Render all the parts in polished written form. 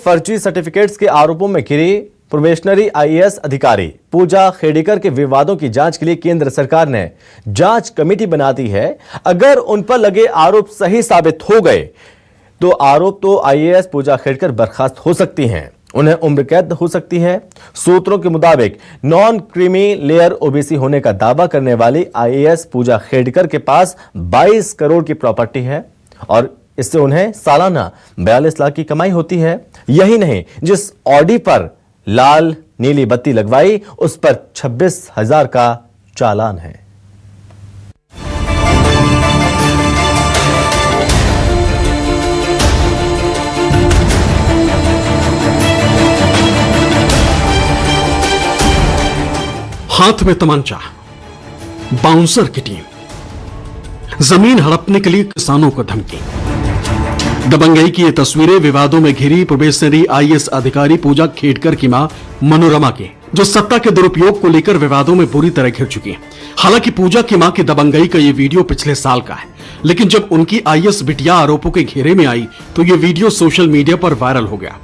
फर्जी सर्टिफिकेट्स के आरोपों में घिरी प्रोबेशनरी आईएएस अधिकारी पूजा खेड़ीकर के विवादों की जांच के लिए केंद्र सरकार ने जांच कमेटी बना दी है। अगर उन पर लगे आरोप सही साबित हो गए तो आईएएस पूजा खेड़ीकर बर्खास्त हो सकती हैं, उन्हें उम्र कैद हो सकती है। सूत्रों के मुताबिक नॉन क्रीमी लेयर ओबीसी होने का दावा करने वाली आईएएस पूजा खेड़ीकर के पास 22 करोड़ की प्रॉपर्टी है और इससे उन्हें सालाना 42 लाख की कमाई होती है। यही नहीं, जिस ऑडी पर लाल नीली बत्ती लगवाई उस पर 26,000 का चालान है। हाथ में तमंचा, बाउंसर की टीम, जमीन हड़पने के लिए किसानों को धमकी। दबंगई की ये तस्वीरें विवादों में घिरी प्रोबेशनरी आईएएस अधिकारी पूजा खेड़ीकर की मां मनोरमा के, जो सत्ता के दुरुपयोग को लेकर विवादों में बुरी तरह घिर चुकी है। हालांकि पूजा की मां की दबंगई का ये वीडियो पिछले साल का है, लेकिन जब उनकी आईएएस बिटिया आरोपों के घेरे में आई तो ये वीडियो सोशल मीडिया पर वायरल हो गया।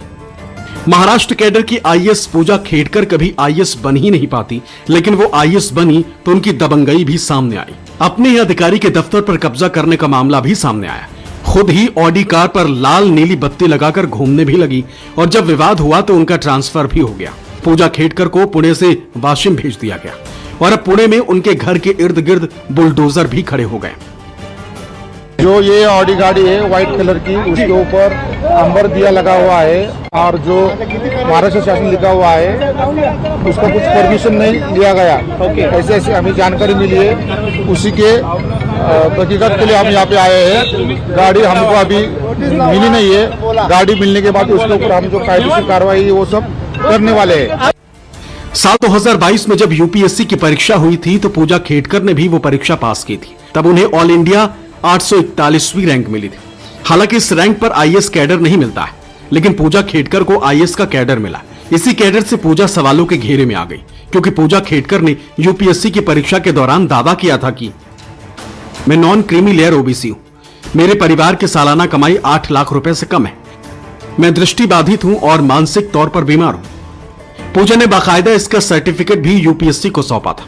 महाराष्ट्र कैडर की आईएएस पूजा खेड़ीकर कभी आईएएस बन ही नहीं पाती, लेकिन वो आईएएस बनी तो उनकी दबंगई भी सामने आई। अपने ही अधिकारी के दफ्तर पर कब्जा करने का मामला भी सामने आया। खुद ही ऑडी कार पर लाल नीली बत्ती लगाकर घूमने भी लगी और जब विवाद हुआ तो उनका ट्रांसफर भी हो गया। पूजा खेड़ीकर को पुणे से वाशिम भेज दिया गया और अब पुणे में उनके घर के इर्द गिर्द बुलडोजर भी खड़े हो गए। जो ये ऑडी गाड़ी है व्हाइट कलर की, उसके ऊपर अंबर दिया लगा हुआ है और जो महाराष्ट्र शासन लिखा हुआ है उसका कुछ परमिशन नहीं लिया गया। ऐसे ऐसे हमें जानकारी मिली है, उसी के तहकीकात के लिए हम यहाँ पे आए हैं। गाड़ी हमको अभी मिली नहीं है, गाड़ी मिलने के बाद उसके ऊपर हम जो कायदेशीर कार्रवाई है वो सब करने वाले हैं। साल 2022 में जब यूपीएससी की परीक्षा हुई थी तो पूजा खेड़ीकर ने भी वो परीक्षा पास की थी। तब उन्हें ऑल इंडिया 841वीं रैंक मिली थी। हालांकि इस रैंक पर आईएएस कैडर नहीं मिलता है, लेकिन पूजा खेड़ीकर को आईएएस का कैडर मिला। इसी कैडर से पूजा सवालों के घेरे में आ गई, क्योंकि पूजा खेड़ीकर ने यूपीएससी की परीक्षा के दौरान दावा किया था कि मैं नॉन क्रीमी लेयर ओबीसी हूं, मेरे परिवार की सालाना कमाई 8 लाख रुपए से कम है, मैं दृष्टिबाधित हूं और मानसिक तौर पर बीमार हूं। पूजा ने बाकायदा इसका सर्टिफिकेट भी यूपीएससी को सौंपा था।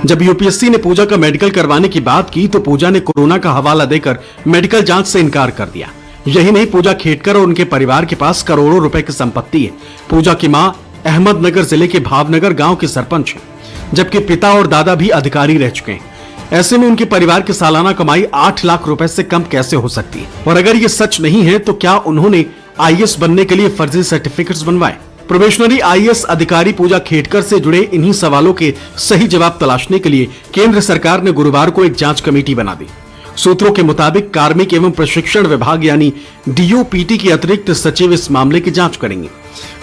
जब यूपीएससी ने पूजा का मेडिकल करवाने की बात की तो पूजा ने कोरोना का हवाला देकर मेडिकल जांच से इनकार कर दिया। यही नहीं, पूजा खेड़ीकर और उनके परिवार के पास करोड़ों रुपए की संपत्ति है। पूजा की मां अहमदनगर जिले के भावनगर गांव के सरपंच हैं, जबकि पिता और दादा भी अधिकारी रह चुके हैं। ऐसे में उनके परिवार की सालाना कमाई 8 लाख रुपए से कम कैसे हो सकती है? और अगर ये सच नहीं है तो क्या उन्होंने आईएएस बनने के लिए फर्जी सर्टिफिकेट्स बनवाए? प्रोबेशनरी आईएएस अधिकारी पूजा खेड़ीकर से जुड़े इन्हीं सवालों के सही जवाब तलाशने के लिए केंद्र सरकार ने गुरुवार को एक जांच कमेटी बना दी। सूत्रों के मुताबिक कार्मिक एवं प्रशिक्षण विभाग यानी डीओपीटी के अतिरिक्त सचिव इस मामले की जांच करेंगे।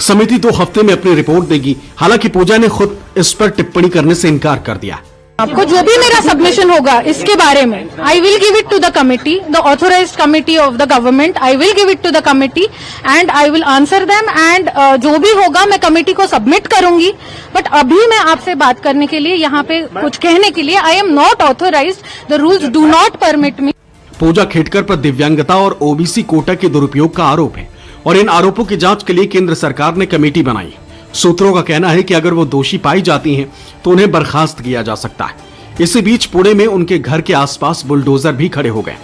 समिति 2 हफ्ते में अपनी रिपोर्ट देगी। हालांकि पूजा ने खुद इस पर टिप्पणी करने से इनकार कर दिया। आपको जो भी मेरा सबमिशन होगा इसके बारे में I will give it to the committee, the authorised committee of the government. I will give it to the committee and I will answer them and जो भी होगा मैं कमिटी को सबमिट करूंगी। बट अभी मैं आपसे बात करने के लिए यहाँ पे कुछ कहने के लिए I am not authorized, the rules do not permit me. Pooja Khedkar पर दिव्यांगता और ओबीसी कोटा के दुरुपयोग का आरोप है और इन आरोपों की जांच के लिए केंद्र सरकार ने कमेटी बनाई। सूत्रों का कहना है कि अगर वो दोषी पाई जाती हैं तो उन्हें बर्खास्त किया जा सकता है। इसी बीच पुणे में उनके घर के आसपास बुलडोजर भी खड़े हो गए।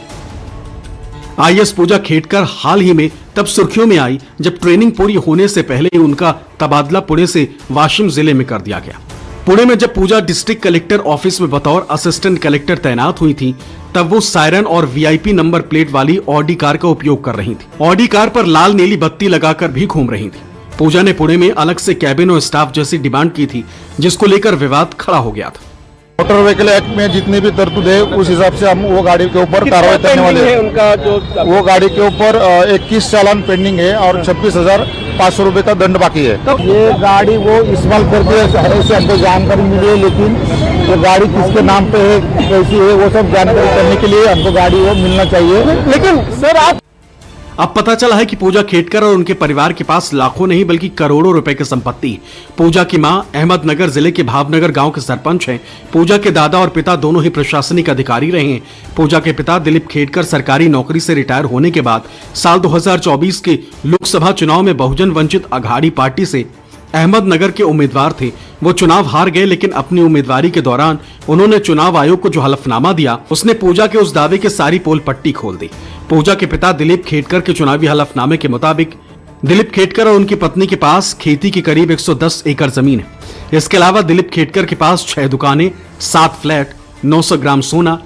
आईएएस पूजा खेड़ीकर हाल ही में तब सुर्खियों में आई जब ट्रेनिंग पूरी होने से पहले ही उनका तबादला पुणे से वाशिम जिले में कर दिया गया। पुणे में जब पूजा डिस्ट्रिक्ट कलेक्टर ऑफिस में बतौर असिस्टेंट कलेक्टर तैनात हुई थी तब वो सायरन और वीआईपी नंबर प्लेट वाली ऑडी कार का उपयोग कर रही थी। ऑडी कार पर लाल नीली बत्ती लगाकर भी घूम रही थी। पूजा ने पुणे में अलग से कैबिन और स्टाफ जैसी डिमांड की थी, जिसको लेकर विवाद खड़ा हो गया था। मोटर व्हीकल एक्ट में जितनी भी तरतूद है उस हिसाब से हम वो गाड़ी के ऊपर कार्रवाई करने वाले हैं। उनका जो वो गाड़ी के ऊपर 21 चालान पेंडिंग है और 26,500 रुपए का दंड बाकी है। तो ये गाड़ी वो इस्तेमाल करते हैं ऐसे हमको जानकारी मिली है, लेकिन वो गाड़ी किसके नाम पे है, कैसी है, वो सब जानकारी करने के लिए हमको गाड़ी वो मिलना चाहिए। लेकिन सर आप अब पता चला है कि पूजा खेडकर और उनके परिवार के पास लाखों नहीं बल्कि करोड़ों रुपए की संपत्ति। पूजा की मां अहमदनगर जिले के भावनगर गांव के सरपंच हैं। पूजा के दादा और पिता दोनों ही प्रशासनिक अधिकारी रहे हैं। पूजा के पिता दिलीप खेडकर सरकारी नौकरी से रिटायर होने के बाद साल 2024 के लोकसभा चुनाव में बहुजन वंचित अघाड़ी पार्टी से अहमदनगर के उम्मीदवार थे। वो चुनाव हार गए, लेकिन अपनी उम्मीदवारी के दौरान उन्होंने चुनाव आयोग को जो हलफनामा दिया उसने पूजा के उस दावे की सारी पोल पट्टी खोल दी। पूजा के पिता दिलीप खेडकर के चुनावी हलफनामे के मुताबिक दिलीप खेडकर और उनकी पत्नी के पास खेती की करीब 110 एकड़ जमीन है। इसके अलावा दिलीप खेडकर के पास 6 दुकानें, 7 फ्लैट, 900 ग्राम सोना,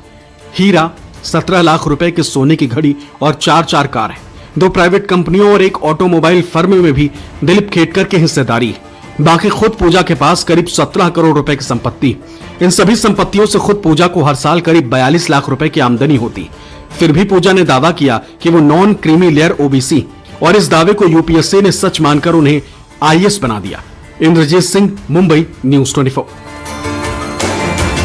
हीरा, 17 लाख रुपए की सोने की घड़ी और 4 कार है। 2 प्राइवेट कंपनियों और एक ऑटोमोबाइल फर्म में भी दिलीप खेडकर की हिस्सेदारी है। बाकी खुद पूजा के पास करीब 17 करोड़ रुपए की संपत्ति। इन सभी संपत्तियों से खुद पूजा को हर साल करीब 42 लाख रुपए की आमदनी होती। फिर भी पूजा ने दावा किया कि वो नॉन क्रीमी लेयर ओबीसी, और इस दावे को यूपीएससी ने सच मानकर उन्हें आईएएस बना दिया। इंद्रजीत सिंह, मुंबई, न्यूज़ 24।